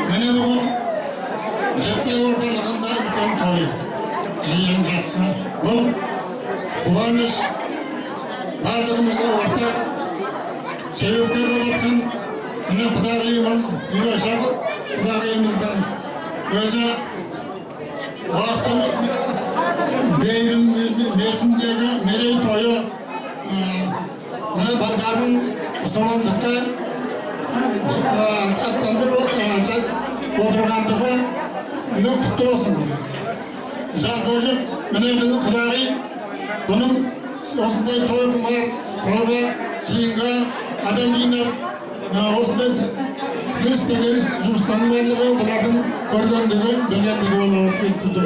Mene bugün Jesse ortalığında үлкен той. Жиын жақсы. Бұл қуаныш барлығымызға ортақ. Себепкер болып жатқан міне құдағиымыз, құдағиымыздың өзі уақыттың бейбіт мерзімдегі мерейтойы мына балдардың мұсылмандыққа аттандырып отырғандығы міне құтты болсын. Жалпы жүр, міне біздің құдағи бұның осындай тойға жиынға адам жинап осындай істеген жұмыстардың барлығы бұлардың көргендігі, білгендігі болып естіп тұр.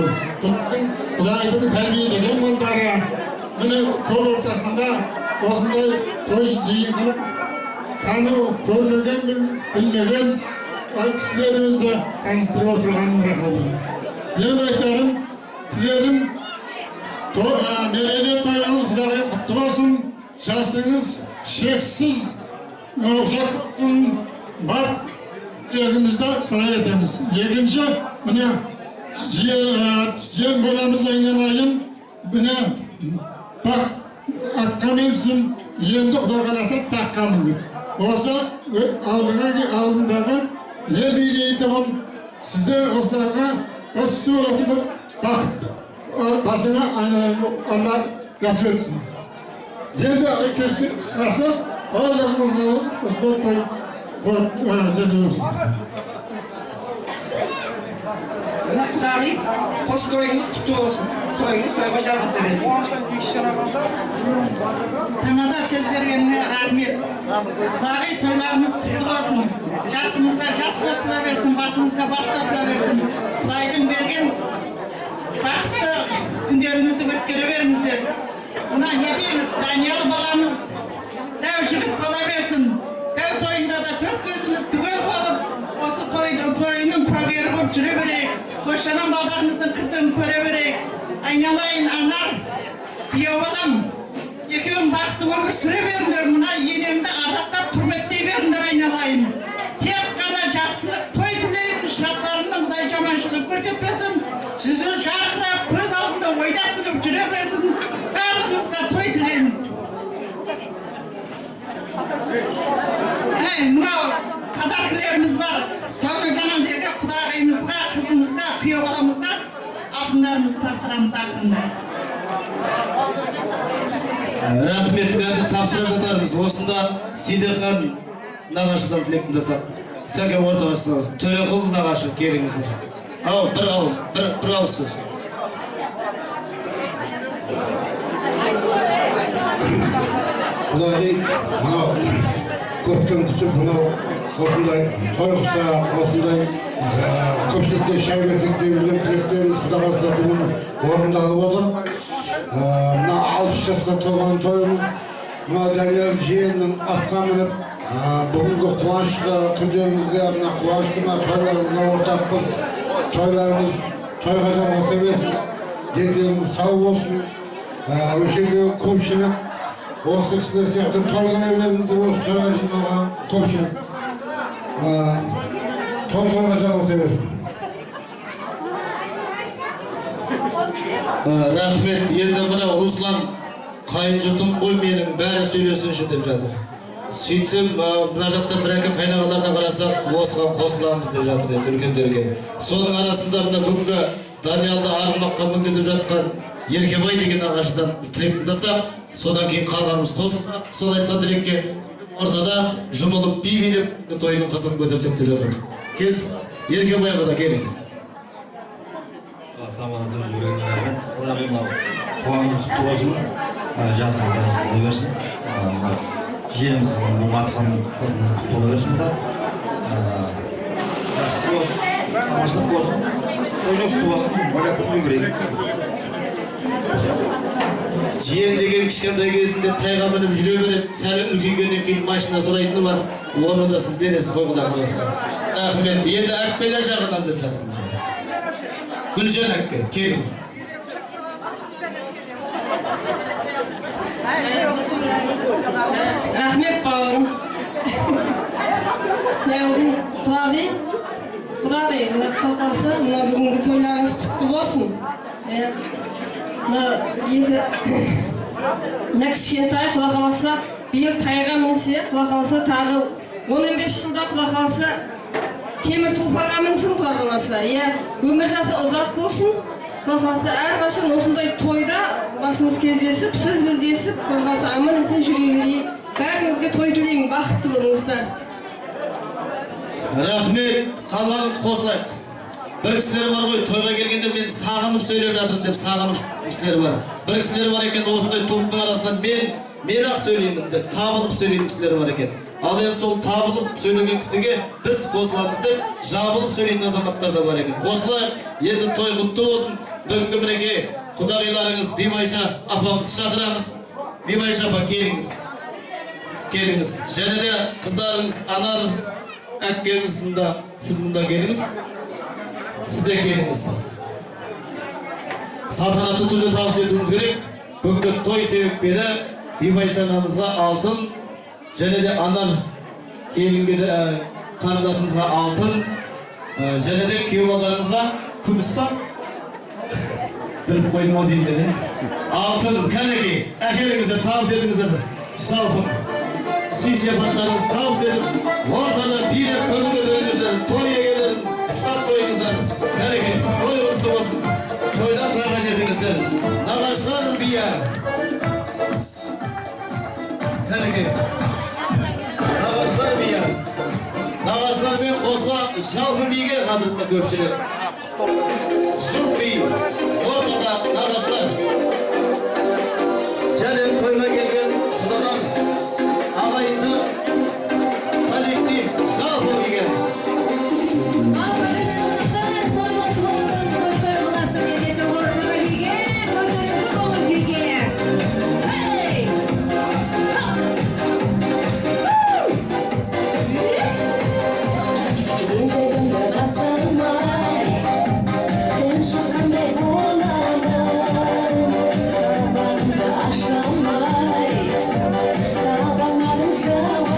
Құдағайдың тәрбиелеген малдары міне көп ортасында осындай той жиын қылып танып, көрмеген, білмеген кісілерімізді таныстырып отырғанын рахмет. Енді айтарым, тілерім мерейлі тойыңыз құдағай құтты болсын, жасыңыз шексіз ұзақ болсын, бар елімізді сұрай етеміз. Екінші, міне жиен боламыз айналайын, міне атқа мінсін, енді құдай қаласа таққа мініп. Осы алдындағы ел билейтімін сізді осыларға осы сөйлетіп бір бақыт басына Алла нәсіп етсін. Енді кешкі қысқасы барлығыңызға осындай той қойып жүрсін. Мына құдағи қос тойыңыз құтты болсын. Тойыңыз тойға жалғаса берсін. Тамада сөз бергеніңе рахмет. Құдағи тойларымыз құтты болсын. Жасымызға жас қосыла берсін, басымызға бас қосыла берсін. Құдайдың берген бақытты күндеріңізді өткере беріңіздер. Мына не дейміз, Даниял баламыз дәу жігіт бола берсін. Дәу тойында да төрт көзіміз түгел болып, осы тойының куәгері болып жүре берейік. Бошанан балдарымыздың қызын көре берейік. Айналайын анар, күйеу балам, екеуің бақытты өмір сүре беріңдер. Мына енемді ардақтап, құрметтей беріңдер айналайын. Тек қана жақсылық той тілейік, шырақтарының Құдай жаманшылық көрсетпесін. Жүзі жарқырап, көз алдында ойнап күліп жүре берсін. Барлығыңызға той тілейміз. Мынау подаркілеріміз бар. Соны жаңағыдегі құдағайымызға, қызымызға, күйеу баламызға алтындарымызды тапсырамыз ақырында. Рахмет, қазір тапсыра жатармыз. Осында Сидехан нағашыдан тілеп тыңдасақ. Сәке ортаға шығыңыз. Төреқұл нағашы келіңіздер. Bir ağız söz. Құдағи, мынау көптен күтіп, мынау осындай той қылса, осындай көпшілікке шай берсек деп жүрген тілектеріміз Құда қаласа бүгін орындалып отыр. Мына 60 жасқа толған тойымыз, мына Даниял жиеннің атқа мініп, бүгінгі қуанышты күндерімізге, мына қуанышты тойларымызға ортақпыз. Toylarımız toyga жалғаса берсін, дендеріміз сау болсын, өшеге көпшілік, осы кісілер сияқты тойға беріңіздер, осы тойға жиналған көпшілік, тойға жалғаса берсін. Рахмет, енді мына Руслан қайын жұртым қой менің бәрі сөйлесінші деп жатыр. Сөйтсем, мына жақта бір-екі қайнағаларына қарасақ, осыған қосыламыз деп жатыр енді үлкендерге. Соның арасында мына бүгінгі Даниялды арғымаққа мінгізіп жатқан Еркебай деген ағашыдан тілек тыңдасақ, содан кейін қалғанымыз қосылсақ, сол айтқан тілекке ортада жұмылып би билеп тойының қызығын көтерсек деп жатырмыз. Еркебайға да келіңіз. Тамада сөз бергенге рахмет. Құдағи мынау туғаныңыз құтты болсын, жасыңыз бола берсін. Жеріміз атқан құтты бола берсін да. Жақсы болсын, аманшылық болсын, той жақсы болсын, ойлап күтіп жүрейік. Жиен деген кішкентай кезінде тайға мініп жүре береді, сәл үлкейгеннен кейін машина сұрайтыны бар, оны да сіз бересіз ғой Құда қаласа. Рахмет, енді әпкелер жағынан деп жатырмыз. Гүлжан әпке, келіңіз. Рахмет бауырым. Құдағи Құдай, мына қалқасы, мына бүгінгі тойларыңыз құтты болсын. Мына кішкентай құда қаласа, биыл тайға мінсе, құда қаласа тағы 15 жылда құда қаласа темір тұлпарға мінсін құда қаласа. Өмір жасы ұзақ болсын. Құда қаласа әрқашан осындай тойда басымыз кездесіп, сіз біздесіп, құда қаласа аман есен жүре берейік. Бәріңізге той тілеймін, бақытты болыңыздар. Рахмет, қалғаныңыз қосылайық. Бір кісілер бар ғой, тойға келгенде мен сағынып сөйлеп жатырмын деп сағынып кісілер бар. Бір кісілер бар екен, осындай топтың арасынан мен-ақ сөйлеймін деп табылып сөйлейтін кісілер бар екен. Ал енді сол табылып сөйлеген кісіге біз қосыламыз деп жабылып сөйлейтін азаматтар да бар екен. Қосылайық, енді той құтты болсын. Бүгінгі мінекей құдағиларыңыз Бибайша апамызды шақырамыз. Бибайша апа, келіңіз. Келіңіз. Және де қыздарыңыз Анар әпкеміз мұнда, сіз мұнда келіңіз. Сіз де келіңіз. Салтанатты түрде табыс етуіміз керек. Бүгінгі той себепкері Бибайша анамызға алтын, және де Анар келінге де қарындасымызға алтын, және де күйеу балаларыңызға күміс па? Біліп қойдым о деймін мен. Алтын, кәнекей, әкеліңіздер, табыс етіңіздер. Жалпы сый-сияпаттарыңыз табыс етіп, ортада билеп көңілдеріңіздер, той егелерін құттықтап қойыңыздар. Кәнекей, той құтты болсын. Тойдан тойға жетіңіздер. Нағашылар бия. Кәнекей. Нағашылар бия. Нағашылармен қосыла жалпы биге қадірді көпшілік. Жұп би. Ортада нағашылар. Және тойға келген құдадан ағайынды коллектив жалпы биге. Aşamay, kabanların şahı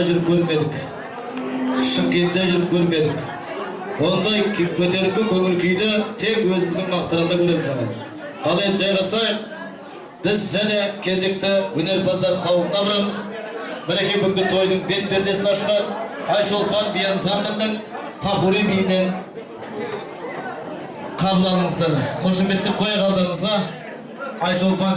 Алматыда жүріп көрмедік, Шымкентте жүріп көрмедік. Ондай көтеріңкі көңіл күйді тек өзіміздің мақтарында көреміз ағай. Ал енді жайғасайық, біз және кезекті өнерпаздар қауымына барамыз. Мінекей бүгінгі тойдың бет пердесін ашқан Айшолпан би ансамблінің Қапури биінен қабыл алыңыздар. Қошеметтеп қоя қалдарыңызға Айшолпан.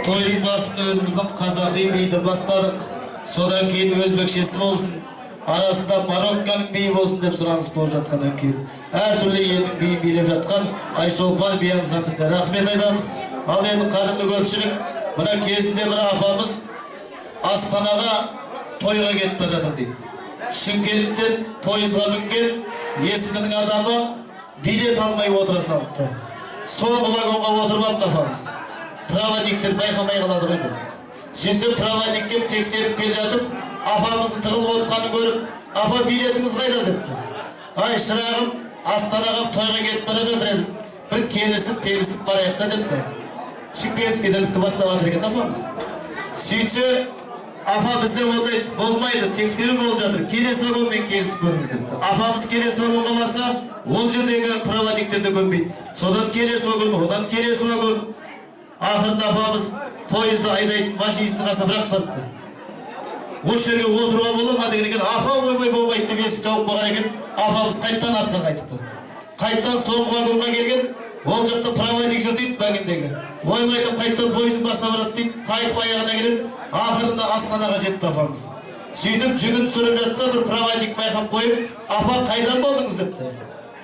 Тойдың басында өзіміздің қазақи биді бастадық. Содан кейін өзбекшесі болсын, арасында Марокканың биі болсын деп сұраныс болып жатқаннан кейін әртүрлі елдің биін билеп жатқан Айшолпан би ансамбліне рахмет айтамыз. Ал енді қадірлі көпшілік, мына кезінде бір апамыз Астанаға тойға кетіп бара жатыр дейді. Шымкенттен пойызға мінген ескінің адамы билет алмай отыра салыпты. Соңғы вагонға отырып алып апамыз. Проводниктер байқамай қалады ғой деп. Сөйтсем проводник кеп тексеріп келе жатып, апамыздың тығылып отқанын көріп, апа билетіңіз қайда депті. Ай шырағым, Астанаға тойға кетіп бара жатыр едім. Бір келісіп барайық да депті. Шымкентский ділікті бастап жатыр екен апамыз. Сөйтсе, апа бізде ондай болмайды, тексеру болып жатыр. Келесі вагонмен келісіп көріңіз депті. Апамыз келесі вагонға барса, ол жердегі проводниктерді көнбейді. Содан келесі вагон, одан келесі вагон. Ақырында апамыз пойызды айдайтын машинистің қасына бірақ барыпты. осы жерге отыруға бола ма деген екен. Апа ойбай болмайды деп есік жауып қойған екен. Апамыз қайттан артқа қайтыпты. Қайттан соңғы вагонға келген, ол жақта проводник жүр дейді вагондегі. Ойбай деп қайттан пойыздың басына барады дейді. Қайтып аяғына келеді. Ақырында Астанаға жетті апамыз. Сөйтіп жүгін түсіріп жатса бір проводник байқап қойып, апа қайдан болдыңыз депті.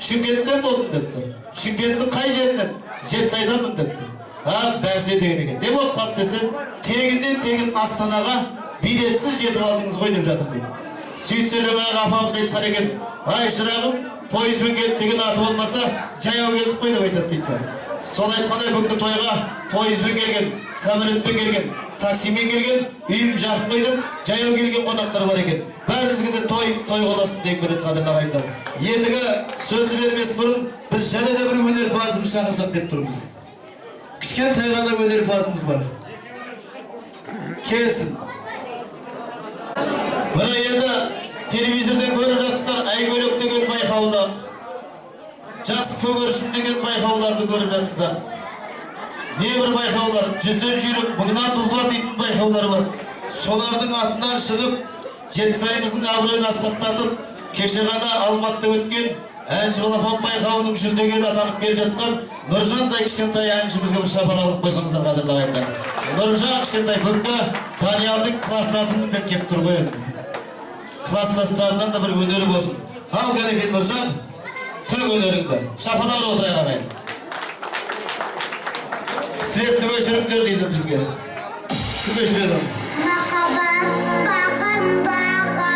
Шымкенттен болдым депті. Шымкенттің қай жерінен? Жетісайданмын депті. Бәсе деген екен. Не болып қалды десе, тегіннен тегін Астанаға билетсіз жетіп алдыңыз ғой деп жатыр дейді. Сөйтсе жаңағы апамыз айтқан екен, ай шырағым, пойызбен келді деген аты болмаса, жаяу келдік қой деп айтады дейді. Сол айтқандай бүгінгі тойға пойызбен келген, самолетпен келген, таксимен келген, үйім жақын ғой деп, жаяу келген қонақтар бар екен. Бәріңізге де той боласын деп береді қадірлі ағайындар. Ендігі сөзді бермес бұрын біз және де бір өнерпазымыз шақырсақ деп тұрмыз. Кішкентай ғана өнерпазымыз бар. Келсін. Мына енді телевизордан көріп жатсыздар, әйгөлек деген байқауды, жас көгершін деген байқауларды көріп жатсыздар. Не бір байқаулар, 100-ден жүйрік, 1000-нан тұлпар дейтін байқаулар бар. Солардың атынан шығып, Жетісайымыздың абыройын асқақтатып, кеше ғана Алматыда өткен әнші балапан байқауының жүлдегері атанып келе жатқан Нұржандай кішкентай әншімізге бір шапалақ қойсаңыздар қадірлі ағайындар. Нұржан кішкентай бүгінгі Даниялдың класстасын деп келіп тұр ғой. Класстастарынан да бір өнері болсын. Ал кәнекей Нұржан, төк өнеріңді. Шапалақ отырайық ағайын. Светті өшіріңдер дейді бізге. Кім өшіреді? Махаббат бағындағы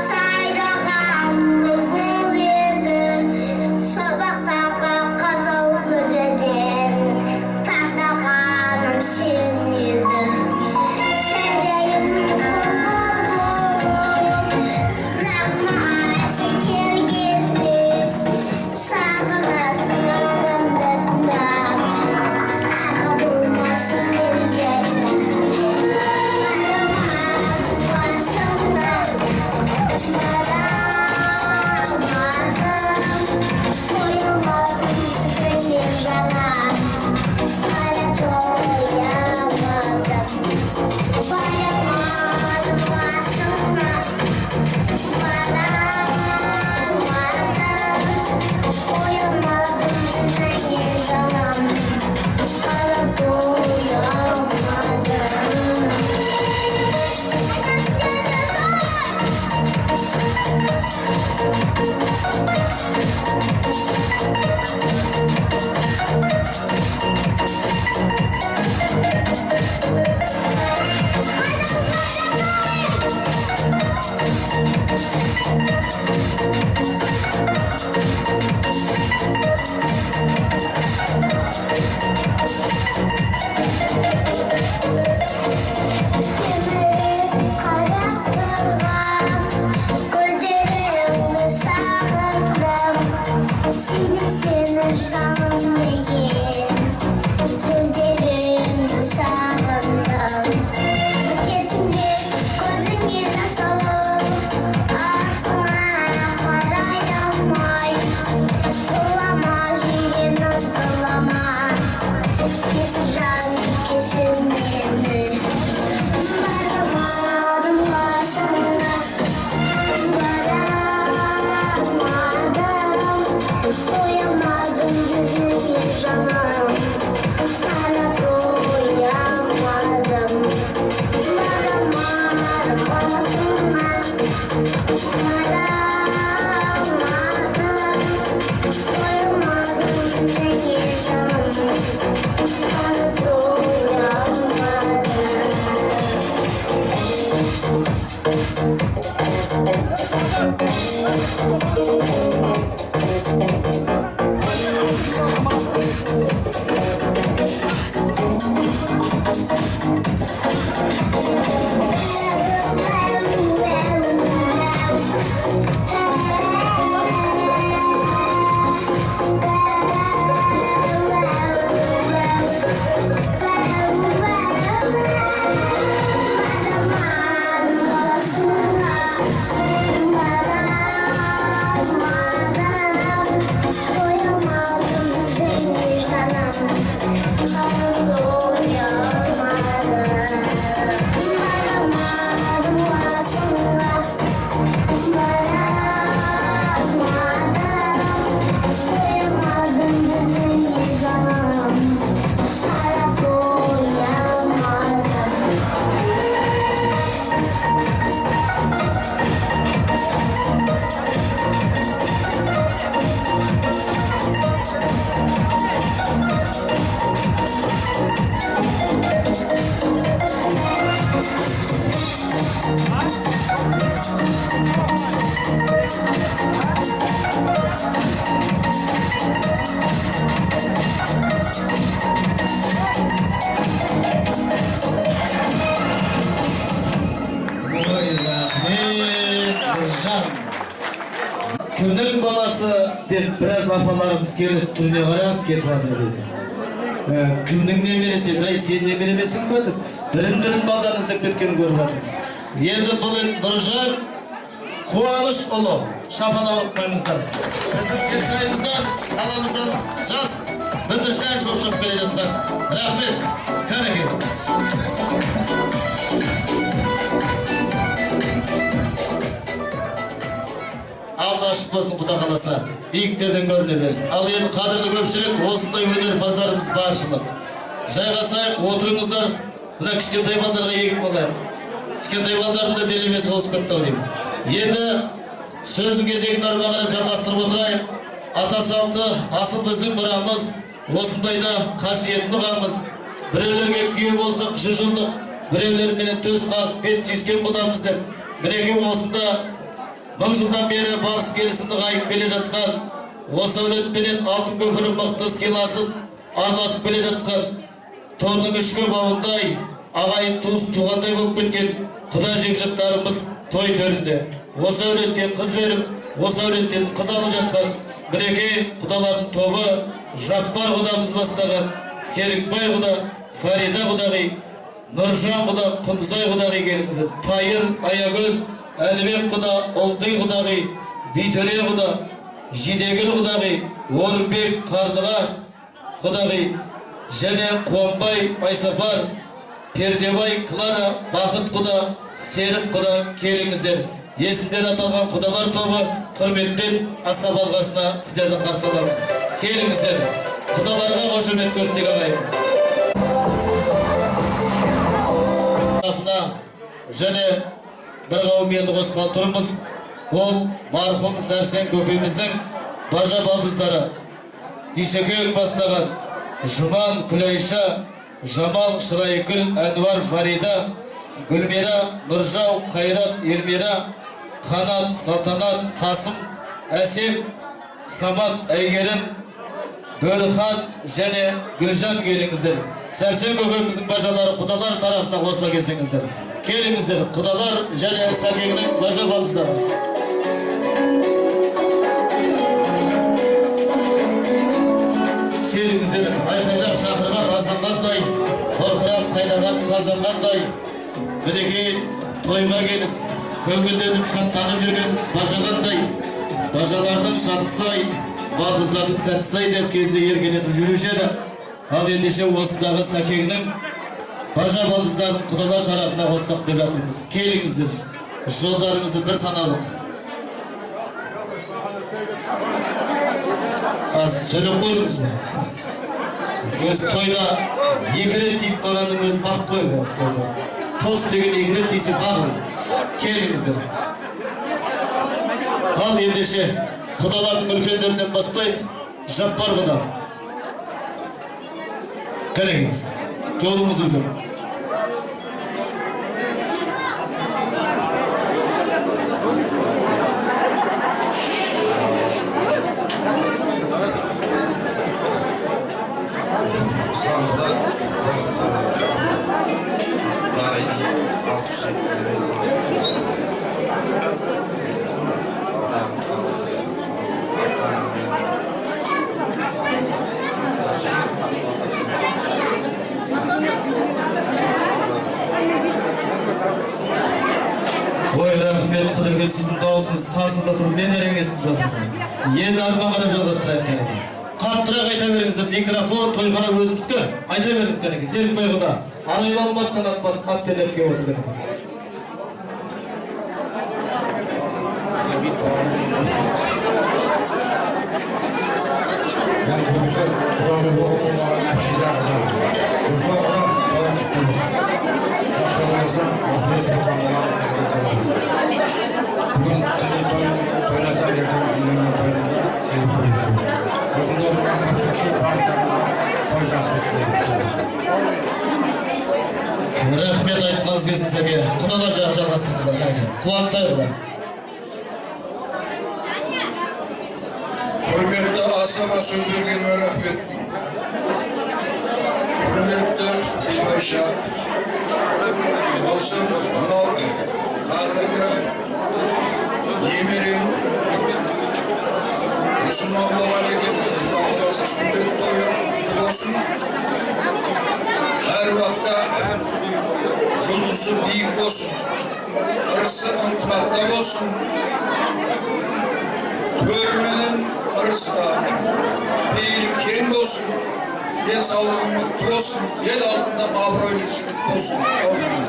сайраған бұлбұл еді, сабақтағы қызыл гүлден таңдағаным сен еді. Сәлем бұлбұл заманасы келгенде, сағынасың адамды тыңдап, қара болмасын елжәлі. Thank you. қаласы деп біраз апаларымыз келіп түріне қарап кетіп жатыр дейді. Кімнің немересі, ай сен немере емесің ба деп бірін балдарын іздеп кеткенін көріп жатырмыз. Енді бұл Нұржан Қуанышұлы шапалақ қойыңыздар. Біздің жетісайымыздан, қаламыздан жас бүлдіршілер жоқшылық келе жатқан. Рахмет, кәнекей. Алды ашық болсын, Құда қаласа, биіктерден көріне берсін. Ал енді қадірлі көпшілік, осындай өнерпаздарымыз баршылық. Жайғасайық, отырыңыздар. Мына кішкентай балдарға егіп болайық. Кішкентай балдардың да делемесі осып кетті деймін. Енді сөздің кезегін арба қарап жалғастырып отырайық. Ата салты, асыл біздің бұрамыз, осындайда қасиетін ұғамыз. Біреулерге күйе болсақ 100 жылдық, біреулерменен төс қағып бет сүйіскен бұдамыз деп. Мінекей осында 1000 жылдан бері барыс келісін нығайып келе жатқан, осы әулетпенен алтын көпірі мықты сыйласып, араласып келе жатқан, тонның ішкі бауындай, ағайын туыс туғандай болып кеткен құда жекжаттарымыз той төрінде. Осы әулеттен қыз беріп, осы әулеттен қыз алып жатқан мінекей құдалардың тобы Жаппар құдамыз бастаған Серікбай құда, Фарида құдағи, Нұржан құда, Құндызай құдағи келіңіздер. Тайыр, Аягөз, Әлібек құда, Олдый құдағи, Битөле құда, Жидегіл құдағи, Орынбек, Қарлыға құдағи, және Қуанбай, Айсафар, Пердебай, Клара, Бақыт құда, Серік құда келіңіздер. Есімдер аталған құдалар тобы құрметпен аса балғасына сіздерді қарсы аламыз. Келіңіздер, құдаларға қошемет көрсетейік ағайын. Және бір қауым елді қосқалы тұрмыз. Ол марқұм Сәрсен көкеміздің бажа балдыздары. Дүйсекең бастаған Жұман, Күлайша, Жамал, Шырайгүл, Әнуар, Фарида, Гүлмира, Нұржау, Қайрат, Ермира, Қанат, Салтанат, Қасым, Әсем, Самат, Әйгерім, Бөріхан және Гүлжан келіңіздер. Сәрсен көкеміздің бажалары құдалар тарапына қосыла келсеңіздер. Келіңіздер, құдалар және Сәрсеннің бажа балдыздары. Келіңіздер, айқайлап шақырған азанғандай, қорқырап қайнаған қазанғандай, мінекей тойға келіп, көңілденіп шаттанып жүрген бажағандай, бажалардың шатысай, балдыздардың тәтісай деп кезде еркелетіп жүруші еді. Ал ендеше осындағы Сәкеңнің бажа балдыздарын құдалар тарапына қоссақ деп жатырмыз. Келіңіздер, жолдарыңызды бір саналық. Аз сөйлеп қойыңыз ба? Өз тойда 2 рет тиіп қалғанның өзі бақ қойып. Тост деген 2 рет тисе бағыл. Келіңіздер. Ал ендеше құдалардың үлкендерінен бастаймыз. Жаппар құда. Келіңіз. Жолымыз үлкен. Ой, рахмет, құдырге сіздің дауысыңыз қарсыңызда тұрып, мен әреңестіп жатырмын. Енді арман ғана жалғастырайық кәнеке. Қаттырақ айта беріңіздер, микрофон, тойхана өзіңізді айта беріңіз кәнеке. Серікбай құда, арай алматқан ат терлеп кеп отыр кәнеке. Ben profesör Kur'an'ın okumalarına hepsi yapacağım. Ruslar olan bana tuttunuz. Yaptığınızda Osmanlı Sultanlı'nın kısırlıkları. Bugün senin toynasar yakın dinlenen toynada seni koyuyor. Osmanlı olan karşıdaki partikamızda toy şahsiyetleri. Рахмет айтқаныңыз келсін Сәке. Құдалар жалғастырыңыздар кәнеке. Қуантайық да. Hürmetli asama söz vergenime rahmet. Hürmetli İzbayşa. Olsun hazırda Yemir'in Müslüman olan ekim, Allah'sı sünnet toyu kutlu olsun. Her vakta juldusu büyük olsun. Arısı ıntmakta olsun. Törmenin arısı da iyilik kendi olsun. El sağlığın mutlu olsun. El altında abroylu şükür olsun. Amin.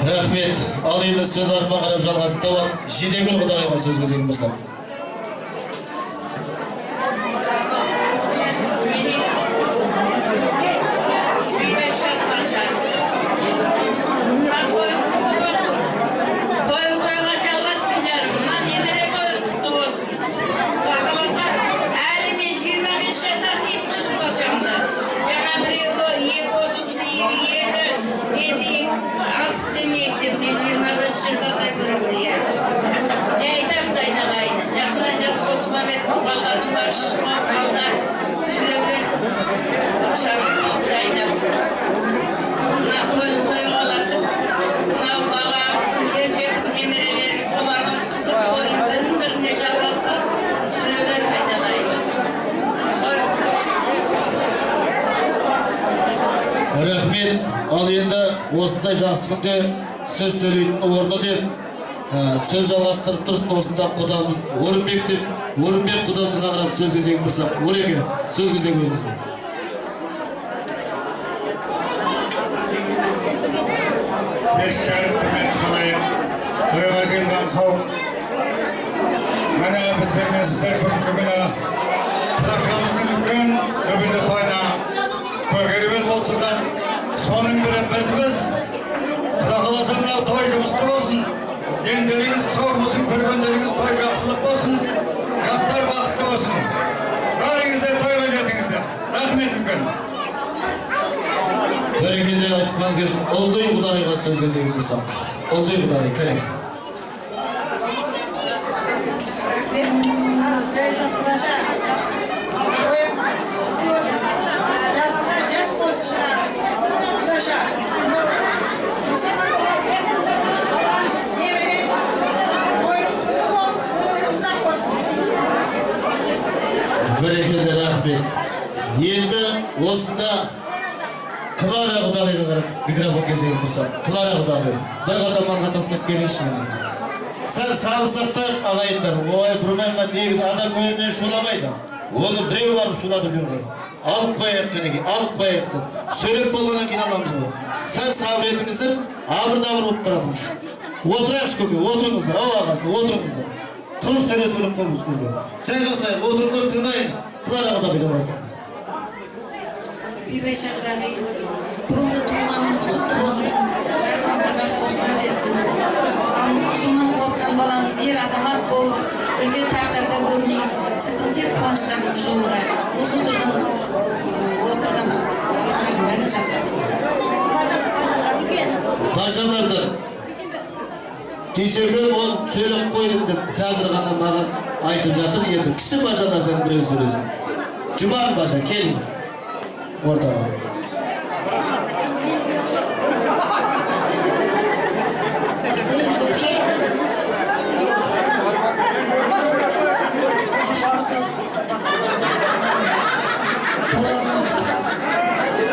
Рахмет. Ал енді сөз арқылы қарап жалғасып табан Жидегүл Құдағайға сөз кезегін берсем. Рахмет. Ал енді осындай жақсы күнде сөз сөйлейтін орны деп сөз жалғастырып тұрсын осында құдамыз Орынбек деп Орынбек құдамызға қарап сөз кезегін бұрсақ. Ореке, сөз кезегін өзіңізге. Кешшәрі құрметті қалайық, тойға жиылған қауым. Міне біздер мен сіздер бүгінгі күні Құдашамыздың үлкен өбілі тойына көгербел болсыздар. Соның бірі бізбіз. Құда қаласа мынау той жұмысты болсын. Дендеріңіз сау болсын, көргендеріңіз той жақсылық болсын. Жастар бақытты болсын. Бәріңіз де тойға жетіңіздер. Рахмет үлкен. Бәрекелден айтқаныңыз келсін. Ұлдый Құдағайға сөз кезегін бұрсақ. Ұлдый Құдағай, кәрек. Бәрекелді рахмет. Енді осында Клара Құдағайға қарап микрофон кезегін бұрсақ. Клара Құдағай, бір қадаманға тастап келіңізші. Сәл сабырсақтақ ағайындар, ой тұрмайға негізі адам өзінен шуламайды. Оны біреу барып шулатып жүрген. Алып қояйық кенеге, алып қояйық деп. Сөйлеп болғаннан кейін аламыз ғой. Сәл сабыр етіңіздер, абыр-дабыр болып баратыңыз. Отырайықшы көке, отырыңыздар, ау ағасы, отырыңыздар. Тұрып сөйлеп қойыңыз көке. Жайғасайық, отырыңыздар, тыңдаймыз. Клара Құдағай жалғастырамыз. Бибайша Құдағай, бүгінгі туылған күні құтты болсын, жасыңызға жас қосыла берсін. Мұсылман қуаттан балаңыз ер азамат болып, үлкен тағдырда көрмей, сіздің тек қуаныштарыңызды жолға. Осы отырған бәрі жақсы. Бажалардан кешегі ол сөйлеп қойдым деп қазір ғана маған айтып жатыр. Енді кіші бажалардан біреу сөйлесін. Жұман бажа, келіңіз. Ортаға.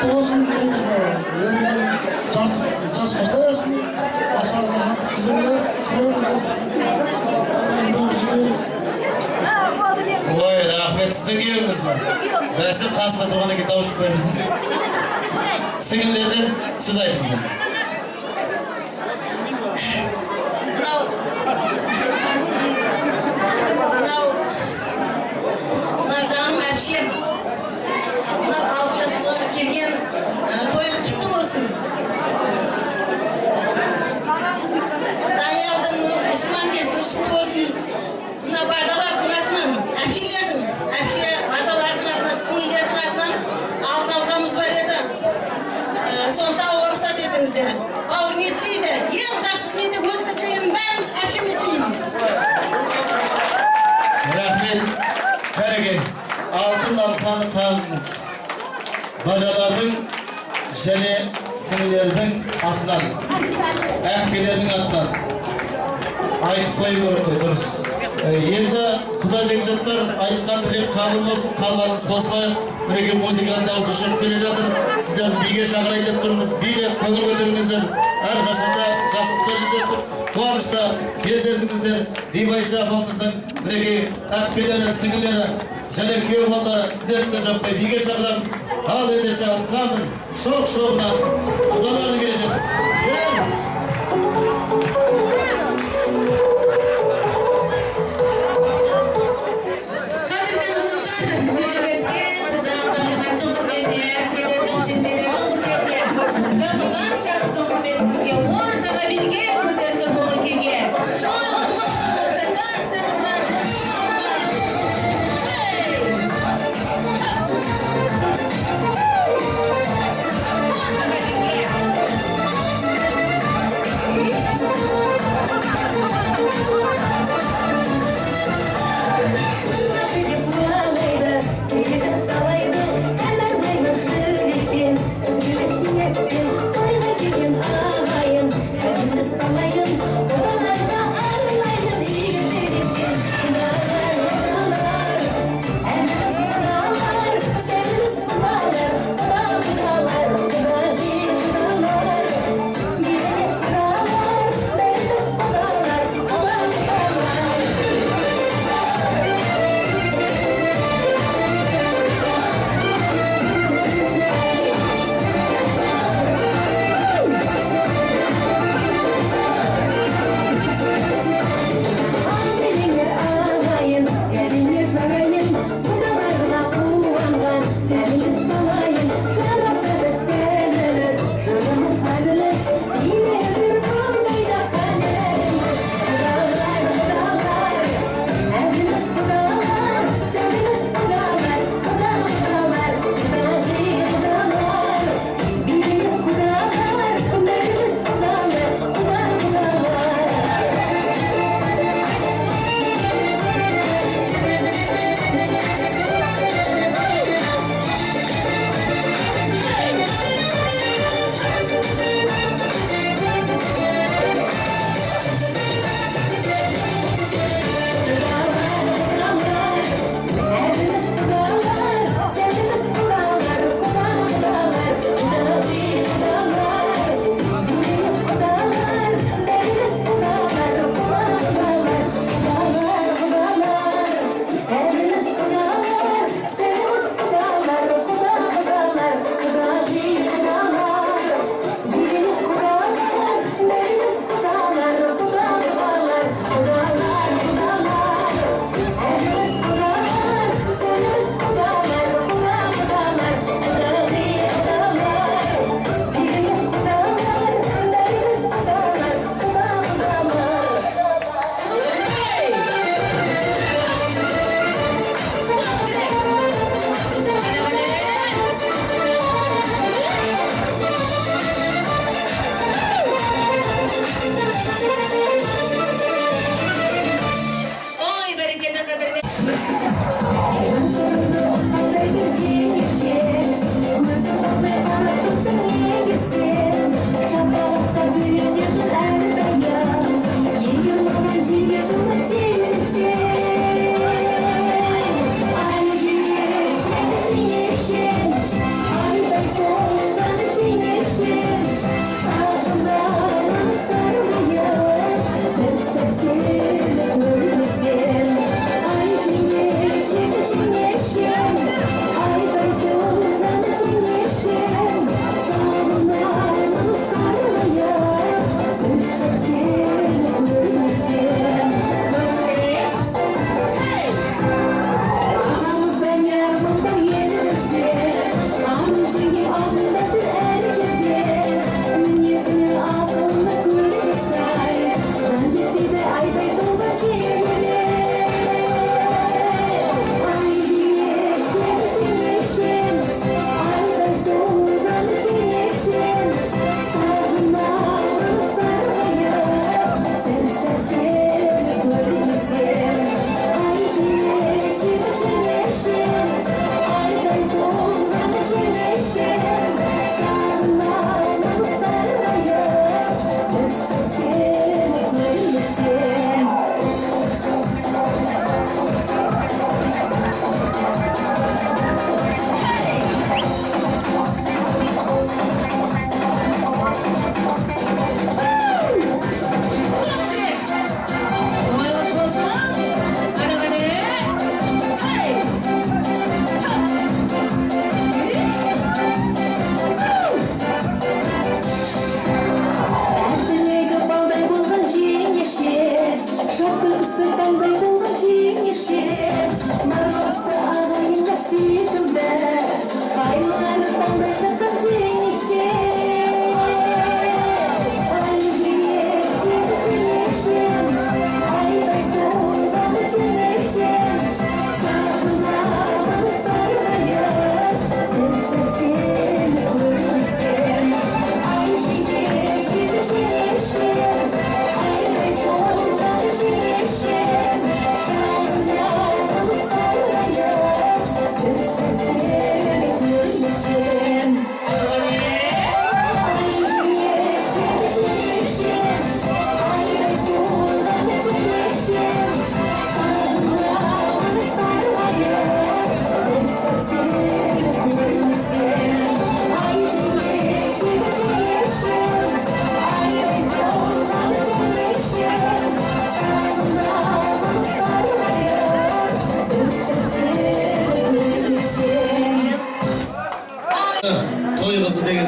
Тоғызын беріңізді, өмірде жас қостайасың, асалға хат қызыңды, Ой, рахмет, сіздің күйеуіңіз бар. Бәсі қасында тұрған екен дауыс шықпайды. Сіңілдерден сіз айтыңыз. Мынау жаным әпшем, мынау 6 жасқа келген тойың құтты болсын. Даниялдың мұсылман кешінің құтты болсын. Мынау бажалардың атынан, әпшелердің, бажалардың атынан, сіңілдердің атынан алтын алқамыз бар еді. Сонда рұқсат етіңіздер. Бауырың еттейді, ең жақсы менде өзім еттегенім бәрін әпшем еттейді. Рахмет, бәрекелді. Алтын алқаны тағыңыз. Бажалардың және сіңілердің атынан, әпкелердің атынан. айтып қою керек қой, дұрыс. Енді Құда жекжаттар айтқан тілек қабыл болсын, қалғанымыз қосылайық. Мінекей музыкант дауысы шығып келе жатыр. Сіздерді биге шақырайын деп тұрмыз. Билеп көңіл көтеріңіздер. Әрқашанда жақсылықта жүздесіп, қуанышта кездесіңіздер. Дибайша апамыздың мінекей әпкелері, сіңілері және күйеу балалары сіздерді жаппай биге шақырамыз. Ал ендеше ансамбль шоқ-шоғынан құдаларды келетеміз.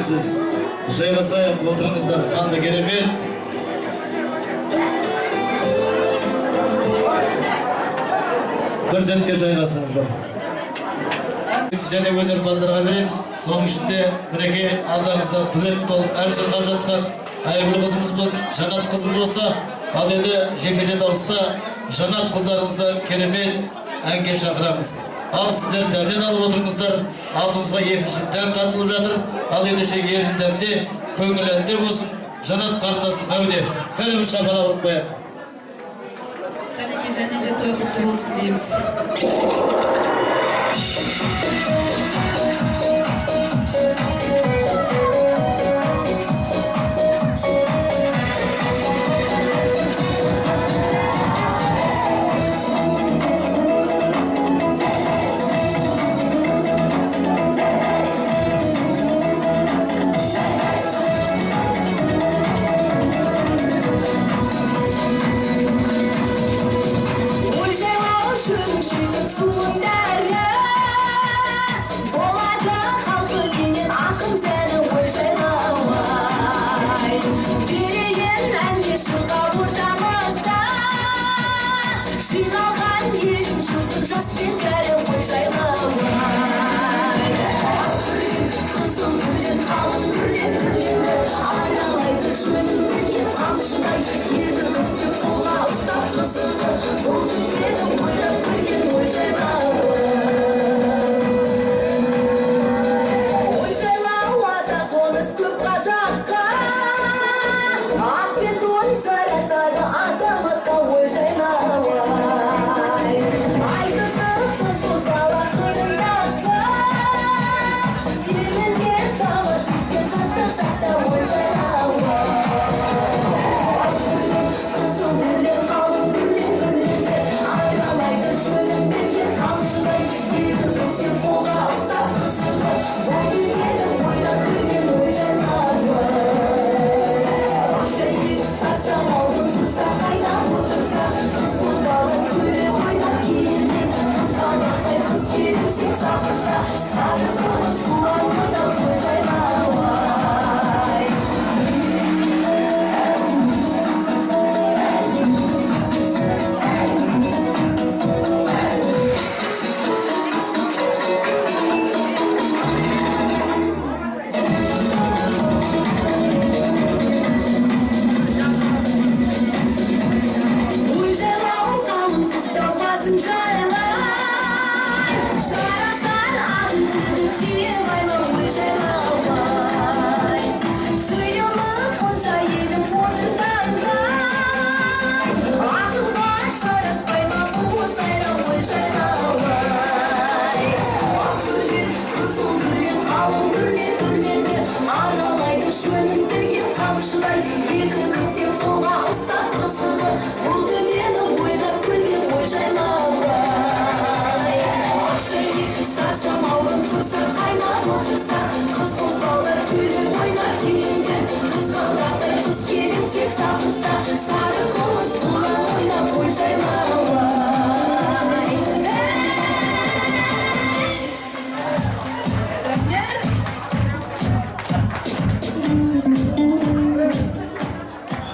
сөз. Жайғасайық, отырыңыздар, қанды керемет. Бір сәтке жайғасыңыздар. Және өнерпаздарға береміз. Соның ішінде мінеке алдарыңызда дуэт болып ән шырқап жатқан Айгүл қызымыз бұл, Жанат қызымыз болса, ал енді жеке дауыста Жанат қыздарымызды керемет әнге шақырамыз. Ал сіздер дәмнен алып отырыңыздар. Алдымызға екінші дәм тартылып жатыр. Ал ендеше ерін дәмде, көңіл әнде болсын. Жанат қарындасы дәуде. Кәлім шақыра алып қояйық. Қанеке және де той құтты болсын дейміз.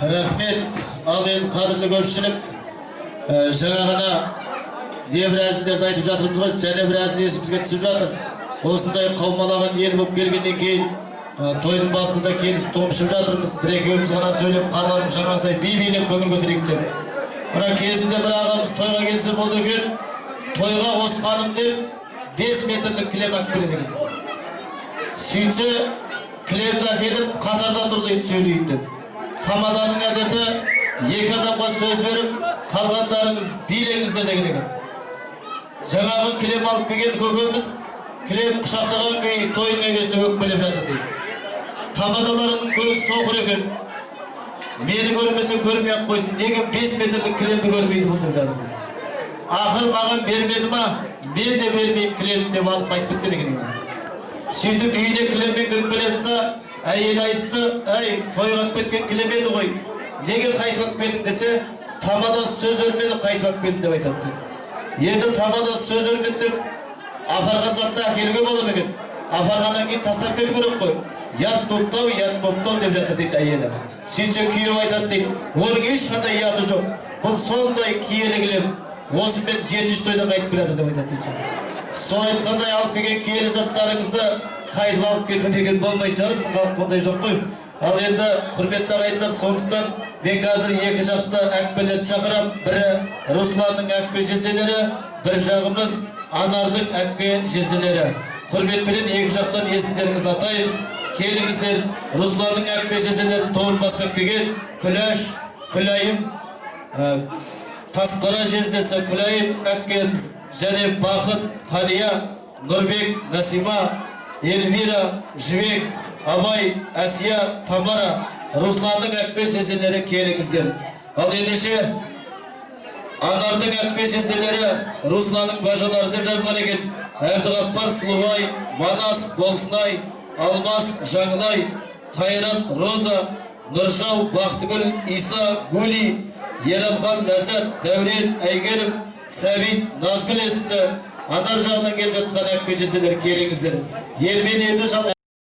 Рахмет, ал енді қадірлі көпшілік. Жаңа ғана не біразындерді айтып жатырмыз ғой, және біразын есімізге түсіп жатыр. Осындай қаумалаған ел болып келгеннен кейін тойдың басында келісіп томшып жатырмыз. Бір-екеуміз ғана сөйлеп қалғаным жаңағыдай би-билеп көңіл көтерейік деп. Мына кезінде бір ағамыз тойға келсе болды екен, тойға осқаным деп 5 метрлік кілем алып келеді екен. Сөйтсе, кілемді әкеліп қатарда тұр дейді сөйлейін деп. Тамаданың әдеті 2 адамға сөз беріп, қалғандарыңыз билеңіздер деген екен. Жаңағы кілем алып келген көкеміз кілем құшақтаған күйі тойын егесіне өкпелеп жатыр дейді. Тамадаларының көзі соқыр екен. Мені көрмесе көрмей-ақ қойсын, неге 5 метрлік кілемді көрмейді бұл деп жатыр дейді. Ақыр маған бермеді ма, мен де бермеймін кілемді деп алып қайтып кеткен екен. Сөйтіп үйіне кілеммен кіріп келетса, әйел айтыпты, әй, тойға кеткен кілем еді ғой. Неге қайтып келдің десе, тамадасы сөз өрмеді, қайтып келдің деп айтады. Енді тамадасы сөз өрмеді деп, апарған затты әкелуге бола ма екен? Апарғаннан кейін тастап кету керек қой. ят топтау деп жатыр дейді әйелі. Сөйтсе күйеу айтады дейді, оның ешқандай яты жоқ. Бұл сондай киелі кілем. Осымен 7-ші тойдан қайтып келеді деп айтады дейді. Сол айтқандай алып келген киелі заттарыңызды қайтып алып кету деген болмайтын шығар, біздің халық ондай жоқ қой. Ал енді құрметті ағайындар, сондықтан мен қазір екі жақты әкпелерді шақырам. Бірі Русланның әкпе жеселері, бір жағымыз Анардың әкпе жеселері. Құрметпенен екі жақтан есімдеріңіз атаймыз. Келіңіздер, Русланның әкпе жеселерін тобын бастап келген Күләш, Күлайым, Тасқара жездесі Күлайым әкпеміз және Бақыт, Қалия, Нұрбек, Насима, Эльвира, Жібек, Абай, Әсия, Тамара, Русланның әкпе жеселері келіңіздер. Ал ендеше Анардың әкпе жеселері Русланның бажалары деп жазған екен. Әбдіғаппар, Сұлубай, Манас, Болсынай, Алмас, Жаңылай, Қайрат, Роза, Нұржау, Бақтыгүл, Иса, Гули, Ералхан, Ләззат, Дәурен, Әйгерім, Сәбит, Назгүл есімді Анар жағынан келіп жатқан әкпе жеселері келіңіздер. Елмен елді